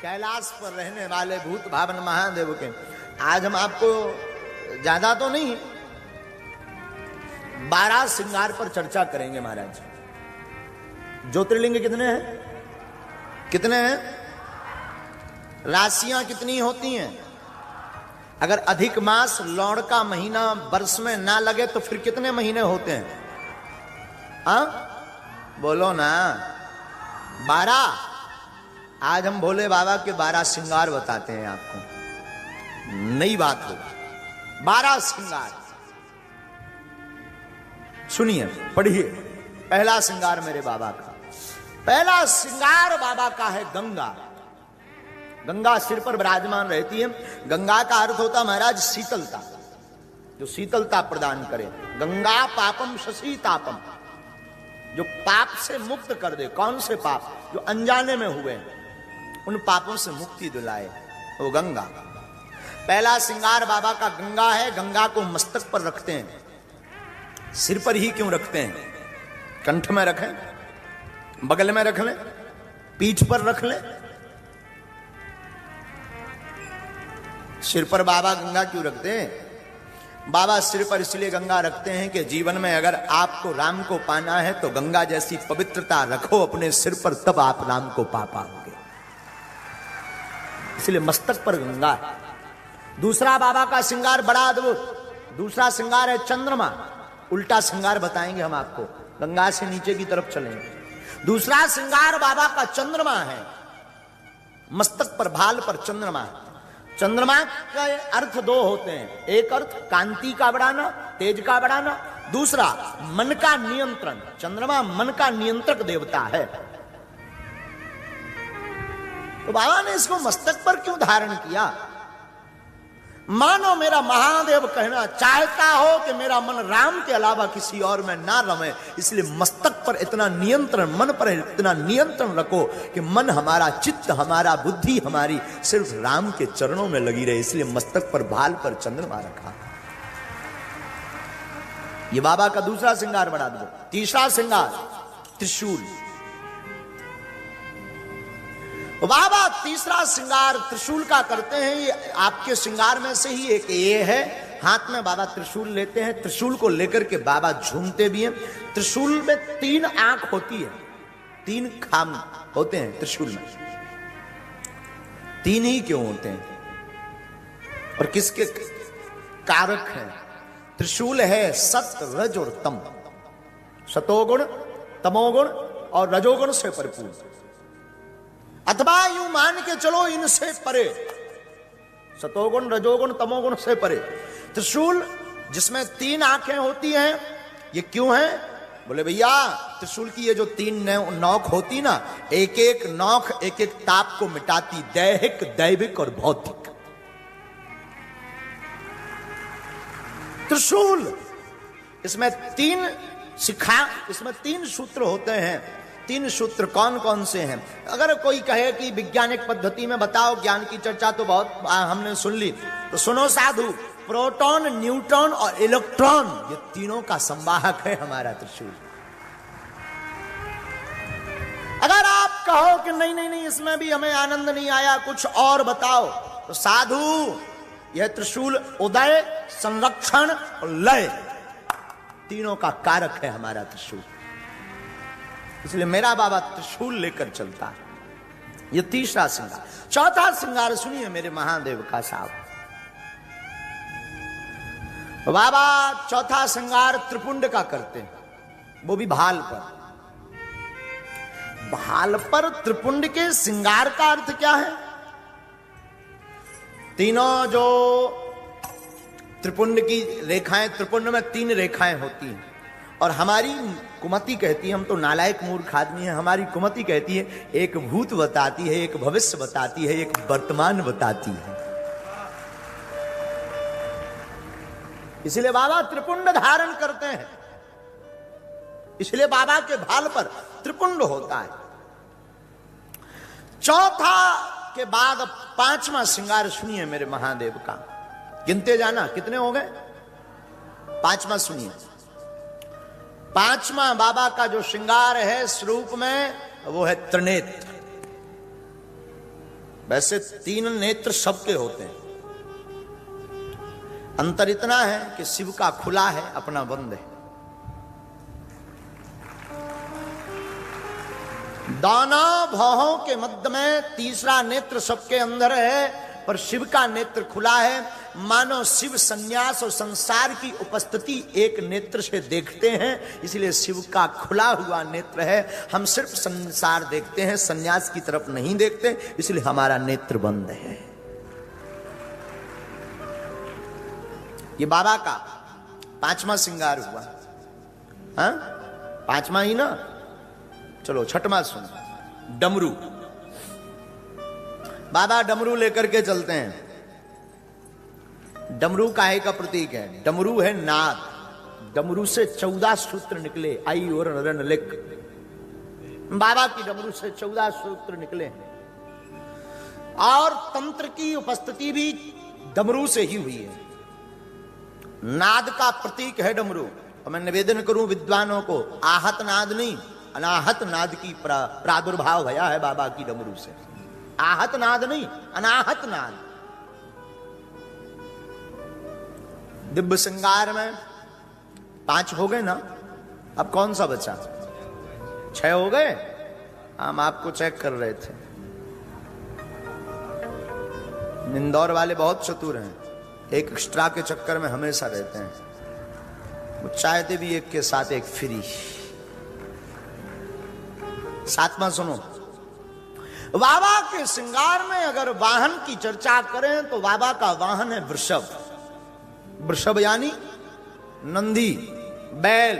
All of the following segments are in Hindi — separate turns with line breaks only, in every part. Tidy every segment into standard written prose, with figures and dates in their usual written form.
कैलाश पर रहने वाले भूत भावन महादेव के आज हम आपको ज्यादा तो नहीं 12 श्रृंगार पर चर्चा करेंगे महाराज। ज्योतिर्लिंग कितने हैं? कितने हैं? राशियां कितनी होती हैं? अगर अधिक मास लौड़ का महीना वर्ष में ना लगे तो फिर कितने महीने होते हैं? हाँ बोलो ना। 12। आज हम भोले बाबा के 12 श्रृंगार बताते हैं आपको, नई बात होगी। 12 श्रृंगार सुनिए, पढ़िए। पहला श्रृंगार मेरे बाबा का, पहला श्रृंगार बाबा का है गंगा। गंगा सिर पर विराजमान रहती है। गंगा का अर्थ होता महाराज शीतलता, जो शीतलता प्रदान करे। गंगा पापम शशीतापम, जो पाप से मुक्त कर दे। कौन से पाप? जो अनजाने में हुए, उन पापों से मुक्ति दिलाए, वो गंगा। पहला श्रृंगार बाबा का गंगा है। गंगा को मस्तक पर रखते हैं। सिर पर ही क्यों रखते हैं? कंठ में रखें, बगल में रख लें, पीठ पर रख लें। सिर पर बाबा गंगा क्यों रखते हैं? बाबा सिर पर इसलिए गंगा रखते हैं कि जीवन में अगर आपको राम को पाना है तो गंगा जैसी पवित्रता रखो अपने सिर पर, तब आप राम को पा पाओगे। इसलिए मस्तक पर गंगा है। दूसरा बाबा का श्रृंगार बड़ा अद्भुत। दूसरा श्रृंगार है चंद्रमा। उल्टा श्रृंगार बताएंगे हम आपको, गंगा से नीचे की तरफ चलेंगे। दूसरा श्रृंगार बाबा का चंद्रमा है। मस्तक पर, भाल पर चंद्रमा। चंद्रमा का अर्थ 2 होते हैं। एक अर्थ कांति का बढ़ाना, तेज का बढ़ाना। दूसरा मन का नियंत्रण। चंद्रमा मन का नियंत्रक देवता है। तो बाबा ने इसको मस्तक पर क्यों धारण किया? मानो मेरा महादेव कहना चाहता हो कि मेरा मन राम के अलावा किसी और में ना रमे, इसलिए मस्तक पर इतना नियंत्रण, मन पर इतना नियंत्रण रखो कि मन हमारा, चित्त हमारा, बुद्धि हमारी सिर्फ राम के चरणों में लगी रहे। इसलिए मस्तक पर, भाल पर चंद्रमा रखा। ये बाबा का दूसरा श्रृंगार बढ़ा दो। तीसरा श्रृंगार त्रिशूल। बाबा तीसरा श्रृंगार त्रिशूल का करते हैं। ये आपके श्रृंगार में से ही एक ये है। हाथ में बाबा त्रिशूल लेते हैं। त्रिशूल को लेकर के बाबा झूमते भी हैं। त्रिशूल में 3 आंख होती है, 3 खाम होते हैं त्रिशूल में। 3 ही क्यों होते हैं और किसके कारक हैं? त्रिशूल है सत, रज और तम। सतोगुण, तमोगुण और रजोगुण से परिपूर्ण, अथवा यूं मान के चलो इनसे परे। सतोगुण, रजोगुण, तमोगुण से परे। त्रिशूल जिसमें 3 आंखें होती हैं, ये क्यों है? बोले भैया त्रिशूल की ये जो 3 नोक होती ना, एक एक नोक एक एक ताप को मिटाती, दैहिक, दैविक और भौतिक। त्रिशूल इसमें 3 शिखा, इसमें 3 सूत्र होते हैं। 3 सूत्र कौन कौन से हैं? अगर कोई कहे कि वैज्ञानिक पद्धति में बताओ, ज्ञान की चर्चा तो बहुत हमने सुन ली, तो सुनो साधु। प्रोटॉन, न्यूट्रॉन और इलेक्ट्रॉन, ये तीनों का संवाहक है हमारा त्रिशूल। अगर आप कहो कि नहीं नहीं नहीं, इसमें भी हमें आनंद नहीं आया, कुछ और बताओ, तो साधु यह त्रिशूल उदय, संरक्षण और लय, तीनों का कारक है हमारा त्रिशूल। इसलिए मेरा बाबा त्रिशूल लेकर चलता है। ये तीसरा श्रृंगार। चौथा श्रृंगार सुनिए मेरे महादेव का साहब। बाबा चौथा श्रृंगार त्रिपुंड का करते हैं, वो भी भाल पर। भाल पर त्रिपुंड के श्रृंगार का अर्थ क्या है? तीनों जो त्रिपुंड की रेखाएं, त्रिपुंड में 3 रेखाएं होती हैं। और हमारी कुमति कहती है, हम तो नालायक मूर्ख आदमी हैं, हमारी कुमति कहती है एक भूत बताती है, एक भविष्य बताती है, एक वर्तमान बताती है। इसलिए बाबा त्रिपुंड धारण करते हैं। इसलिए बाबा के भाल पर त्रिपुंड होता है। चौथा के बाद 5वां श्रृंगार सुनिए मेरे महादेव का। गिनते जाना, कितने हो गए? 5वां सुनिए। 5वां बाबा का जो श्रृंगार है स्वरूप में, वो है त्रिनेत्र। वैसे 3 नेत्र सबके होते हैं, अंतर इतना है कि शिव का खुला है, अपना बंद है। दाना भौहों के मध्य में तीसरा नेत्र सबके अंदर है, पर शिव का नेत्र खुला है। मानो शिव संन्यास और संसार की उपस्थिति एक नेत्र से देखते हैं, इसलिए शिव का खुला हुआ नेत्र है। हम सिर्फ संसार देखते हैं, संन्यास की तरफ नहीं देखते, इसलिए हमारा नेत्र बंद है। ये बाबा का 5वां श्रृंगार हुआ। हाँ, 5वां ही ना, चलो 6वां सुनो। डमरू, बाबा डमरू लेकर के चलते हैं। डमरू काहे का प्रतीक है? डमरू है नाद। डमरू से 14 सूत्र निकले, आई और नरन लिख। बाबा की डमरू से 14 सूत्र निकले, और तंत्र की उपस्थिति भी डमरू से ही हुई है। नाद का प्रतीक है डमरू। और मैं निवेदन करूं विद्वानों को, आहत नाद नहीं, अनाहत नाद की प्रादुर्भाव भया है बाबा की डमरू से। आहत नाद नहीं, अनाहत नाद। दिव्य श्रृंगार में 5 हो गए ना, अब कौन सा बचा? 6 हो गए। हम आपको चेक कर रहे थे। इंदौर वाले बहुत चतुर हैं, एक एक्स्ट्रा के चक्कर में हमेशा रहते हैं। वो चाहते भी एक के साथ एक फ्री। 7वां सुनो। बाबा के श्रृंगार में अगर वाहन की चर्चा करें तो बाबा का वाहन है वृषभ। वृषभ यानी नंदी, बैल।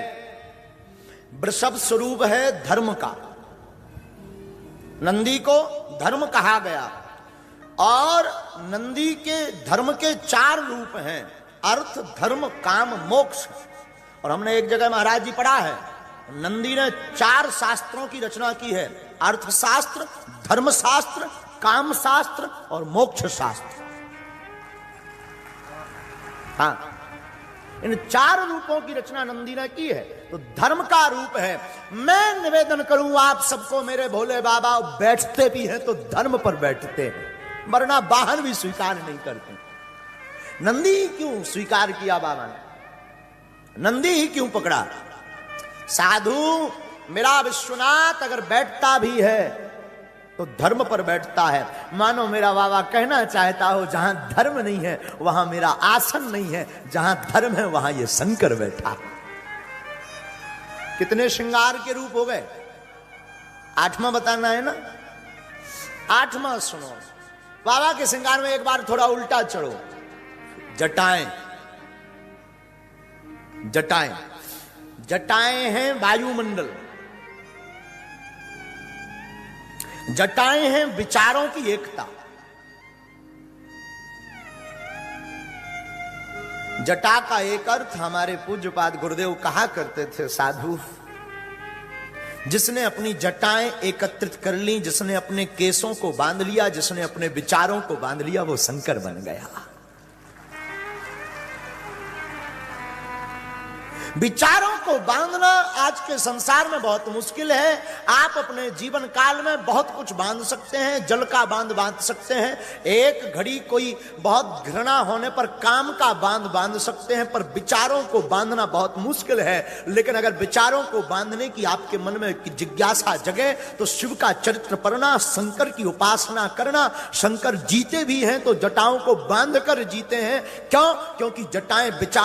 वृषभ स्वरूप है धर्म का। नंदी को धर्म कहा गया, और नंदी के धर्म के 4 रूप हैं, अर्थ, धर्म, काम, मोक्ष। और हमने एक जगह महाराज जी पढ़ा है, नंदी ने 4 शास्त्रों की रचना की है, अर्थशास्त्र, धर्मशास्त्र, काम शास्त्र और मोक्ष शास्त्र। हाँ, इन 4 रूपों की रचना नंदी ने की है। तो धर्म का रूप है। मैं निवेदन करूं आप सबको, मेरे भोले बाबा बैठते भी हैं तो धर्म पर बैठते हैं, वरना वाहन भी स्वीकार नहीं करते। नंदी क्यों स्वीकार किया बाबा ने? नंदी ही क्यों पकड़ा? साधु मेरा विश्वनाथ अगर बैठता भी है तो धर्म पर बैठता है। मानो मेरा बाबा कहना चाहता हो, जहां धर्म नहीं है वहां मेरा आसन नहीं है, जहां धर्म है वहां ये शंकर बैठा। कितने श्रृंगार के रूप हो गए? 8वां बताना है ना। 8वां सुनो। बाबा के श्रृंगार में एक बार थोड़ा उल्टा चढ़ो। जटाएं। जटाएं, जटाएं हैं वायुमंडल। जटाएं हैं विचारों की एकता। जटा का एक अर्थ हमारे पूज्यपाद गुरुदेव कहा करते थे, साधु जिसने अपनी जटाएं एकत्रित कर ली, जिसने अपने केसों को बांध लिया, जिसने अपने विचारों को बांध लिया, वो शंकर बन गया। विचारों को बांधना आज के संसार में बहुत मुश्किल है। आप अपने जीवन काल में बहुत कुछ बांध सकते हैं, जल का बांध बांध सकते हैं, एक घड़ी कोई बहुत घृणा होने पर काम का बांध बांध सकते हैं, पर विचारों को बांधना बहुत मुश्किल है। लेकिन अगर विचारों को बांधने की आपके मन में जिज्ञासा जगे तो शिव का चरित्र पढ़ना, शंकर की उपासना करना। शंकर जीते भी हैं तो जटाओं को बांध कर जीते हैं। क्यों? क्योंकि जटाएं विचार